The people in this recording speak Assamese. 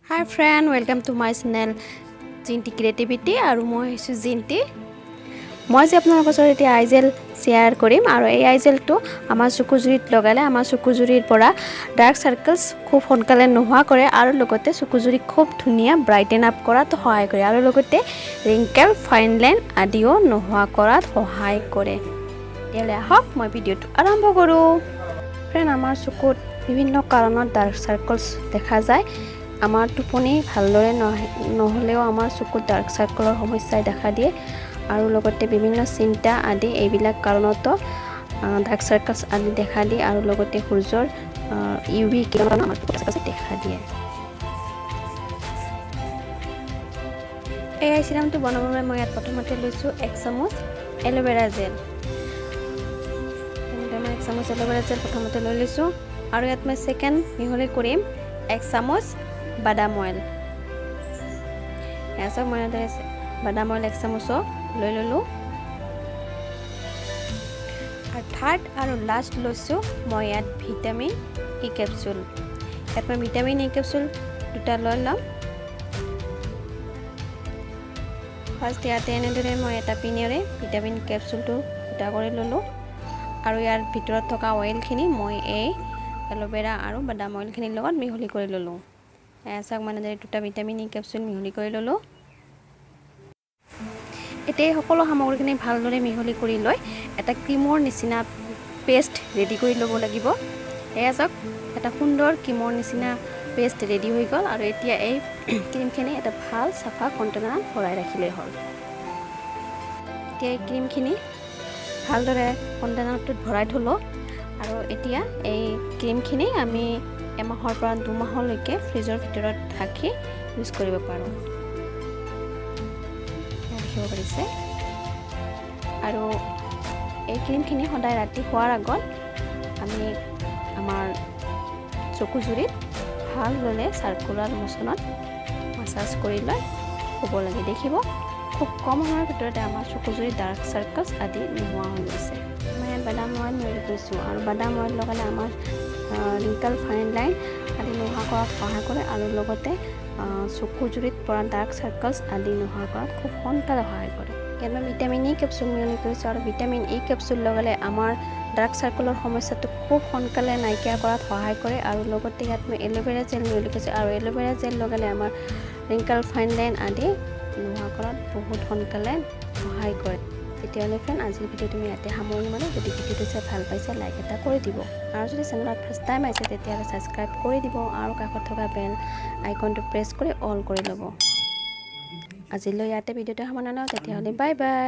Hi friend, welcome to my channel Jinti Creativity আৰু মই হৈছো জিন্টি। মই যে আপোনালোকৰ ওচৰত এতিয়া আইজেল শ্বেয়াৰ কৰিম আৰু এই আইজেলটো আমাৰ চকুজুৰিত লগালে আমাৰ চকুজুৰিৰ পৰা ডাৰ্ক সাৰ্কেলছ খুব সোনকালে নোহোৱা কৰে আৰু লগতে চকুজুৰি খুব ধুনীয়া ব্ৰাইটেন আপ কৰাত সহায় কৰে আৰু লগতে ৰিংকেল ফাইন লাইন আদিও নোহোৱা কৰাত সহায় কৰে। তেতিয়াহ'লে আহক মই ভিডিঅ'টো আৰম্ভ কৰোঁ। ফ্ৰেণ্ড, আমাৰ চকুত বিভিন্ন কাৰণত ডাৰ্ক সাৰ্কেলছ দেখা যায়। আমাৰ টোপনি ভালদৰে নহ'লেও আমাৰ চকুত ডাৰ্ক সাৰ্কেলৰ সমস্যাই দেখা দিয়ে আৰু লগতে বিভিন্ন চিন্তা আদি এইবিলাক কাৰণতো ডাৰ্ক সাৰ্কেলছ আদি দেখা দিয়ে আৰু লগতে সূৰ্যৰ ইউভি কিৰণ আমাৰ চকুত দেখা দিয়ে। এই আই চিৰামটো বনাবলৈ মই ইয়াত প্ৰথমতে লৈছোঁ 1 চামুচ এল'ভেৰা জেল। মই 1 চামুচ এল'ভেৰা জেল প্ৰথমতে লৈ লৈছোঁ আৰু ইয়াত মই ছেকেণ্ড মিহলি কৰিম 1 চামুচ badam oil। এসব মই badam oil 1 চামুচ লৈ ললো আৰু থাৰ্ড আৰু লাষ্ট লৈছোঁ মই ইয়াত ভিটামিন ই কেপচুল। ইয়াত মই ভিটামিন ই কেপচুল দুটা লৈ ল'ম। ফাৰ্ষ্ট ইয়াতে এনেদৰে মই এটা পিনেৰে ভিটামিন কেপচুলটো দুটা কৰি ল'লোঁ আৰু ইয়াৰ ভিতৰত থকা অইলখিনি মই এই এল'ভেৰা আৰু badam অইলখিনিৰ লগত মিহলি কৰি ল'লোঁ। এসাক মানে দুটা ভিটামিন ই কেপচুল মিহলি কৰি ল'লোঁ। এতিয়া সকলো সামগ্ৰীখিনি ভালদৰে মিহলি কৰি লৈ এটা ক্ৰীমৰ নিচিনা পেষ্ট ৰেডি কৰি ল'ব লাগিব। এয়া চাওক, এটা সুন্দৰ ক্ৰীমৰ নিচিনা পেষ্ট ৰেডি হৈ গ'ল আৰু এতিয়া এই ক্ৰীমখিনি এটা ভাল চাফা কণ্টেনাৰত ভৰাই ৰাখিলেই হ'ল। এতিয়া এই ক্ৰীমখিনি ভালদৰে কণ্টেনাৰটোত ভৰাই থ'লোঁ আৰু এতিয়া এই ক্ৰীমখিনি আমি এমাহৰ পৰা 2 মাহলৈকে ফ্ৰিজৰ ভিতৰত ৰাখি ইউজ কৰিব পাৰোঁ। দেখিব পাৰিছে। আৰু এই ক্ৰীমখিনি সদায় ৰাতি শোৱাৰ আগত আমি আমাৰ চকুজুৰিত ভালদৰে চাৰ্কুলাৰ মোচনত মাছাজ কৰি লৈ শুব লাগে। দেখিব খুব কম সময়ৰ ভিতৰতে আমাৰ চকুজুৰিত ডাৰ্ক সাৰ্কেলছ আদি নোহোৱা হৈ গৈছে। মই ইয়াত badam oil মিহলি কৰিছোঁ আৰু badam oil লগালে আমাৰ ৰিংকেল ফাইন লাইন আদি নোহোৱা কৰাত সহায় কৰে আৰু লগতে চকুজুৰিত পৰা ডাৰ্ক সাৰ্কেলছ আদি নোহোৱা কৰাত খুব সোনকালে সহায় কৰে। ইয়াত মই ভিটামিন ই কেপচুল মিহলি কৰিছোঁ আৰু ভিটামিন ই কেপচুল লগালে আমাৰ ডাৰ্ক সাৰ্কেলৰ সমস্যাটো খুব সোনকালে নাইকিয়া কৰাত সহায় কৰে আৰু লগতে ইয়াত মই এল'ভেৰা জেল মিহলি কৰিছোঁ আৰু এল'ভেৰা জেল লগালে আমাৰ ৰিংকেল ফাইন লাইন আদি নোহোৱা কৰাত বহুত সোনকালে সহায় কৰে। তেতিয়াহ'লে ফ্ৰেণ্ড, আজিৰ ভিডিঅ'টো তুমি ইয়াতে সামৰণি মাৰোঁ। যদি ভিডিঅ'টো চাই ভাল পাইছে লাইক এটা কৰি দিব আৰু যদি চেনেলত ফাৰ্ষ্ট টাইম আহিছে তেতিয়াহ'লে ছাবস্ক্ৰাইব কৰি দিব আৰু কাষত থকা বেল আইকনটো প্ৰেছ কৰি অল কৰি ল'ব। আজিলৈ ইয়াতে ভিডিঅ'টো সামৰণি মাৰোঁ। তেতিয়াহ'লে বাই বাই।